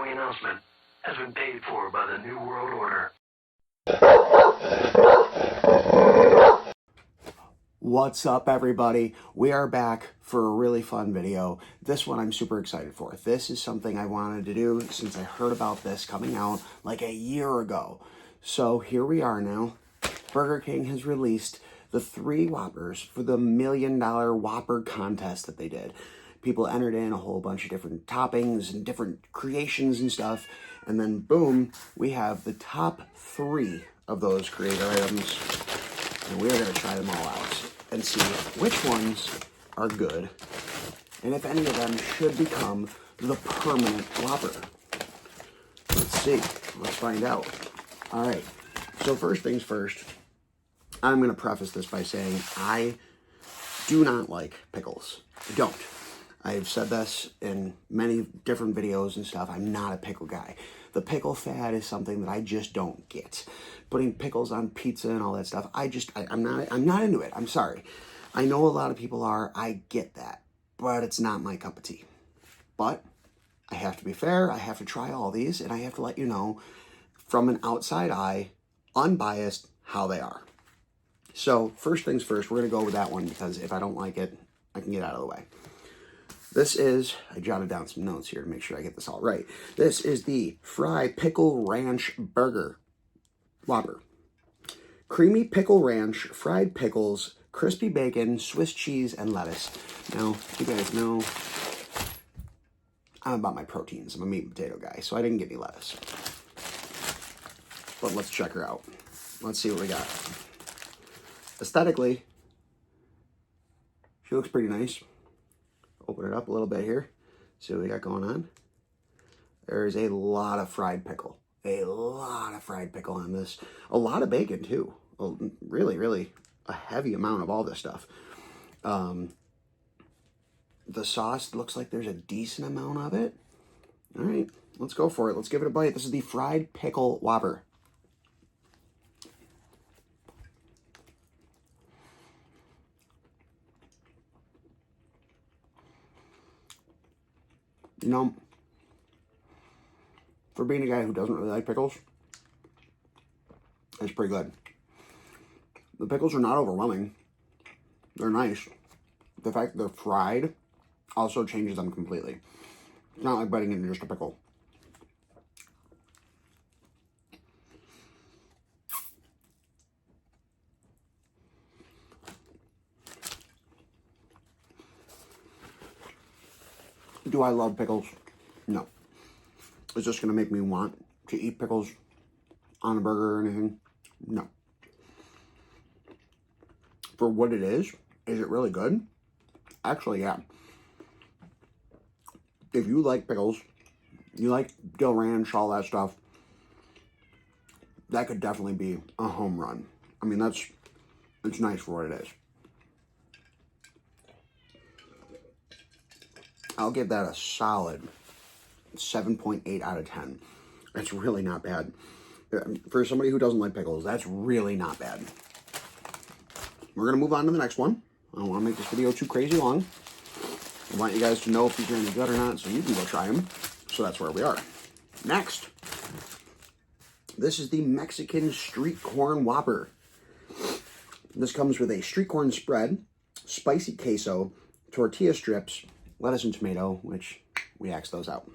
following announcement has been paid for by the New World Order. What's up, everybody? We are back for a really fun video. This one I'm super excited for. This is something I wanted to do since I heard about this coming out like a year ago. So here we are now. Burger King has released the 3 Whoppers for the $1 million Whopper contest that they did. People entered in a whole bunch of different toppings and different creations and stuff. And then boom, we have the top 3 of those creator items. And we're going to try them all out and see which ones are good and if any of them should become the permanent Whopper. Let's see. Let's find out. All right. So first things first, I'm going to preface this by saying I do not like pickles. I don't. I've said this in many different videos and stuff. I'm not a pickle guy. The pickle fad is something that I just don't get. Putting pickles on pizza and all that stuff, I'm not into it. I'm sorry. I know a lot of people are. I get that. But it's not my cup of tea. But I have to be fair. I have to try all these, and I have to let you know from an outside eye, unbiased, how they are. So first things first, we're going to go with that one because if I don't like it, I can get out of the way. This is, I jotted down some notes here to make sure I get this all right. This is the Fried Pickle Ranch Burger Whopper. Creamy pickle ranch, fried pickles, crispy bacon, Swiss cheese, and lettuce. Now, you guys know I'm about my proteins. I'm a meat and potato guy, so I didn't get any lettuce. But let's check her out. Let's see what we got. Aesthetically, she looks pretty nice. Open it up a little bit here. See what we got going on. There's a lot of fried pickle. A lot of fried pickle on this. A lot of bacon, too. Really, really a heavy amount of all this stuff. The sauce looks like there's a decent amount of it. All right, let's go for it. Let's give it a bite. This is the Fried Pickle Whopper. You know, for being a guy who doesn't really like pickles, it's pretty good. The pickles are not overwhelming. They're nice. The fact that they're fried also changes them completely. It's not like biting into just a pickle. Do I love pickles? No. Is this going to make me want to eat pickles on a burger or anything? No. For what it is it really good? Actually, yeah. If you like pickles, you like dill ranch, all that stuff, that could definitely be a home run. I mean, it's nice for what it is. I'll give that a solid 7.8 out of 10. That's really not bad. For somebody who doesn't like pickles, that's really not bad. We're going to move on to the next one. I don't want to make this video too crazy long. I want you guys to know if these are any good or not so you can go try them. So that's where we are. Next, this is the Mexican Street Corn Whopper. This comes with a street corn spread, spicy queso, tortilla strips, lettuce and tomato, which we axed those out.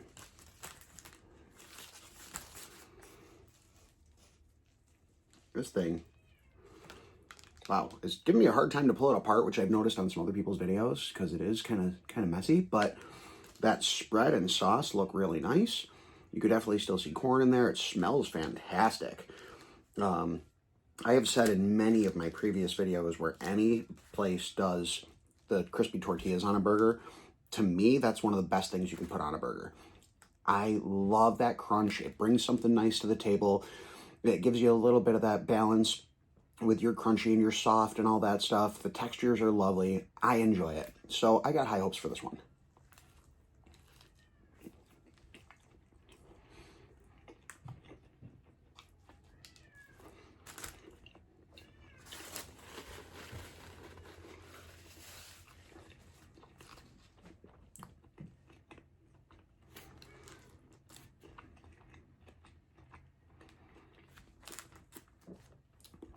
This thing, wow, it's giving me a hard time to pull it apart, which I've noticed on some other people's videos because it is kind of messy, but that spread and sauce look really nice. You could definitely still see corn in there. It smells fantastic. I have said in many of my previous videos where any place does the crispy tortillas on a burger, to me, that's one of the best things you can put on a burger. I love that crunch. It brings something nice to the table. It gives you a little bit of that balance with your crunchy and your soft and all that stuff. The textures are lovely. I enjoy it. So I got high hopes for this one.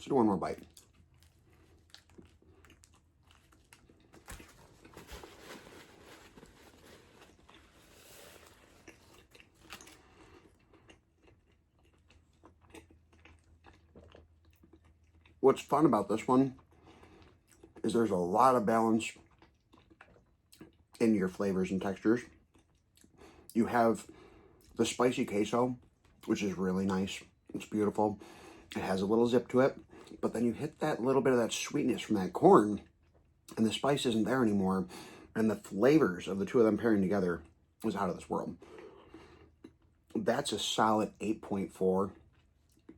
do one more bite. What's fun about this one is there's a lot of balance in your flavors and textures. You have the spicy queso, which is really nice. It's beautiful. It has a little zip to it, but then you hit that little bit of that sweetness from that corn, and the spice isn't there anymore, and the flavors of the two of them pairing together is out of this world. That's a solid 8.4,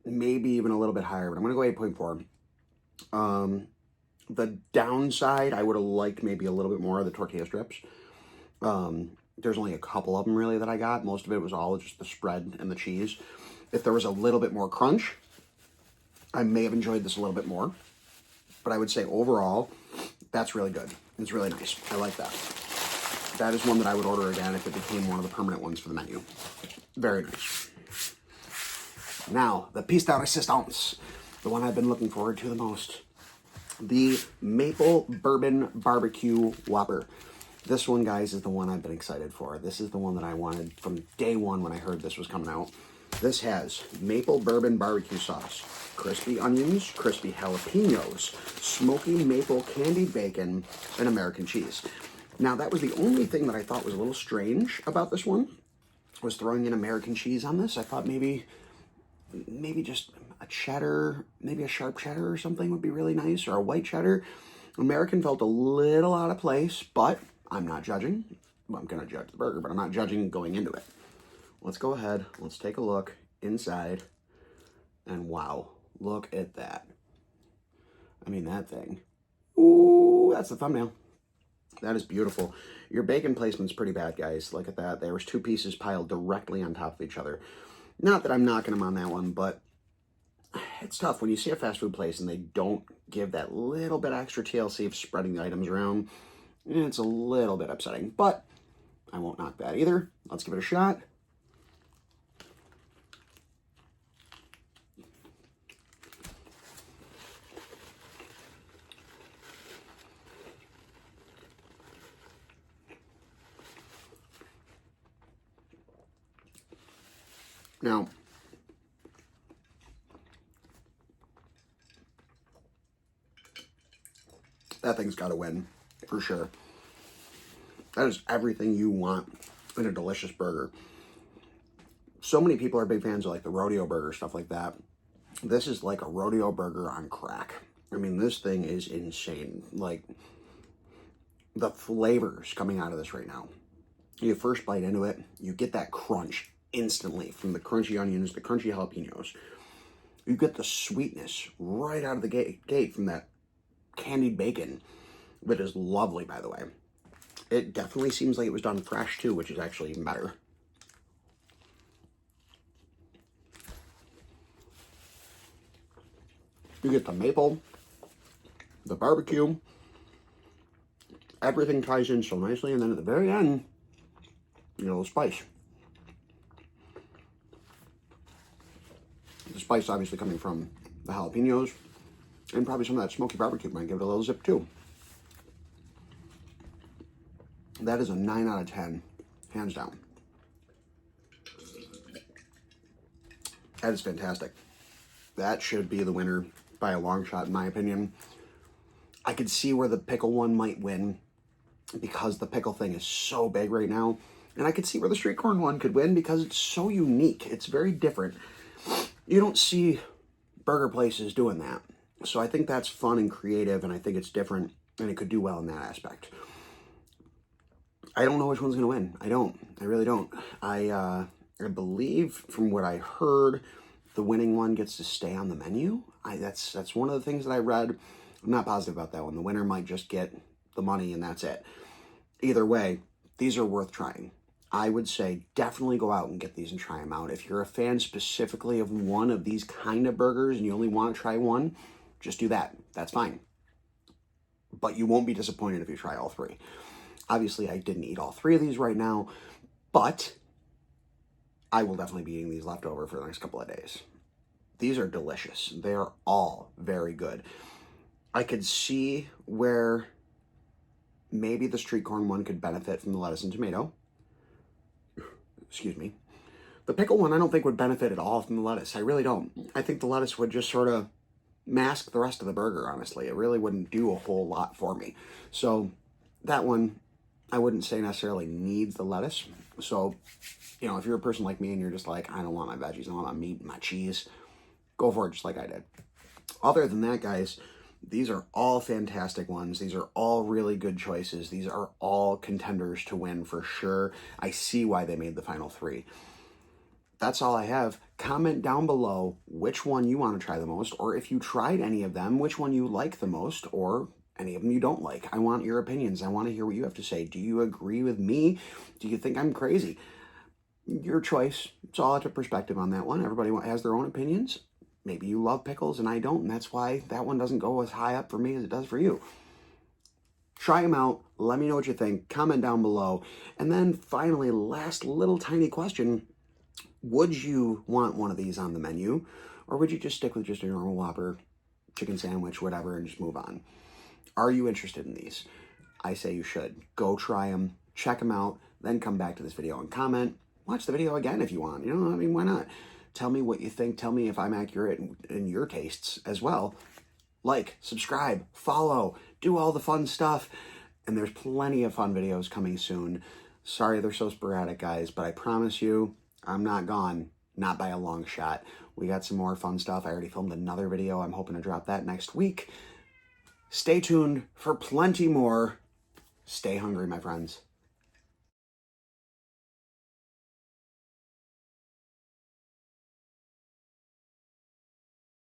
maybe even a little bit higher, but I'm going to go 8.4. The downside, I would have liked maybe a little bit more of the tortilla strips. There's only a couple of them really that I got. Most of it was all just the spread and the cheese. If there was a little bit more crunch, I may have enjoyed this a little bit more. But I would say overall, that's really good. It's really nice. I like that. That is one that I would order again if it became one of the permanent ones for the menu. Very nice. Now, the piece de resistance, the one I've been looking forward to the most. The Maple Bourbon Barbecue Whopper. This one, guys, is the one I've been excited for. This is the one that I wanted from day one when I heard this was coming out. This has maple bourbon barbecue sauce, crispy onions, crispy jalapenos, smoky maple candied bacon, and American cheese. Now, that was the only thing that I thought was a little strange about this one, was throwing in American cheese on this. I thought maybe just a cheddar, maybe a sharp cheddar or something would be really nice, or a white cheddar. American felt a little out of place, but I'm not judging. Well, I'm going to judge the burger, but I'm not judging going into it. Let's go ahead. Let's take a look inside. And wow, look at that. I mean, that thing. Ooh, that's the thumbnail. That is beautiful. Your bacon placement's pretty bad, guys. Look at that. There was 2 pieces piled directly on top of each other. Not that I'm knocking them on that one, but it's tough when you see a fast food place and they don't give that little bit extra TLC of spreading the items around. It's a little bit upsetting, but I won't knock that either. Let's give it a shot. Now, that thing's got to win, for sure. That is everything you want in a delicious burger. So many people are big fans of like the rodeo burger, stuff like that. This is like a rodeo burger on crack. I mean, this thing is insane. Like, the flavors coming out of this right now. You first bite into it, you get that crunch instantly from the crunchy onions, the crunchy jalapenos. You get the sweetness right out of the gate from that candied bacon, that is lovely, by the way. It definitely seems like it was done fresh too, which is actually even better. You get the maple, the barbecue, everything ties in so nicely, and then at the very end, you know, the spice. The spice obviously coming from the jalapenos, and probably some of that smoky barbecue might give it a little zip too. That is a 9 out of 10, hands down. That is fantastic. That should be the winner by a long shot, in my opinion. I could see where the pickle one might win because the pickle thing is so big right now. And I could see where the street corn one could win because it's so unique. It's very different. You don't see burger places doing that. So I think that's fun and creative, and I think it's different, and it could do well in that aspect. I don't know which one's going to win. I don't. I really don't. I believe, from what I heard, the winning one gets to stay on the menu. That's one of the things that I read. I'm not positive about that one. The winner might just get the money, and that's it. Either way, these are worth trying. I would say definitely go out and get these and try them out. If you're a fan specifically of one of these kind of burgers and you only want to try one, just do that. That's fine. But you won't be disappointed if you try all 3. Obviously, I didn't eat all 3 of these right now, but I will definitely be eating these leftover for the next couple of days. These are delicious. They are all very good. I could see where maybe the street corn one could benefit from the lettuce and tomato. Excuse me. The pickle one I don't think would benefit at all from the lettuce. I really don't. I think the lettuce would just sort of mask the rest of the burger, honestly. It really wouldn't do a whole lot for me. So that one, I wouldn't say necessarily needs the lettuce. So, you know, if you're a person like me and you're just like, I don't want my veggies, I want my meat and my cheese, go for it just like I did. Other than that, guys, these are all fantastic ones. These are all really good choices. These are all contenders to win for sure. I see why they made the final three. That's all I have. Comment down below which one you want to try the most, or if you tried any of them, which one you like the most, or any of them you don't like. I want your opinions. I want to hear what you have to say. Do you agree with me? Do you think I'm crazy? Your choice. It's all up to perspective on that one. Everybody has their own opinions. Maybe you love pickles and I don't, and that's why that one doesn't go as high up for me as it does for you. Try them out. Let me know what you think. Comment down below. And then finally, last little tiny question. Would you want one of these on the menu, or would you just stick with just a normal Whopper, chicken sandwich, whatever, and just move on? Are you interested in these? I say you should. Go try them, check them out, then come back to this video and comment. Watch the video again if you want. You know, I mean, why not? Tell me what you think. Tell me if I'm accurate in your tastes as well. Like, subscribe, follow, do all the fun stuff. And there's plenty of fun videos coming soon. Sorry they're so sporadic, guys, but I promise you, I'm not gone. Not by a long shot. We got some more fun stuff. I already filmed another video. I'm hoping to drop that next week. Stay tuned for plenty more. Stay hungry, my friends.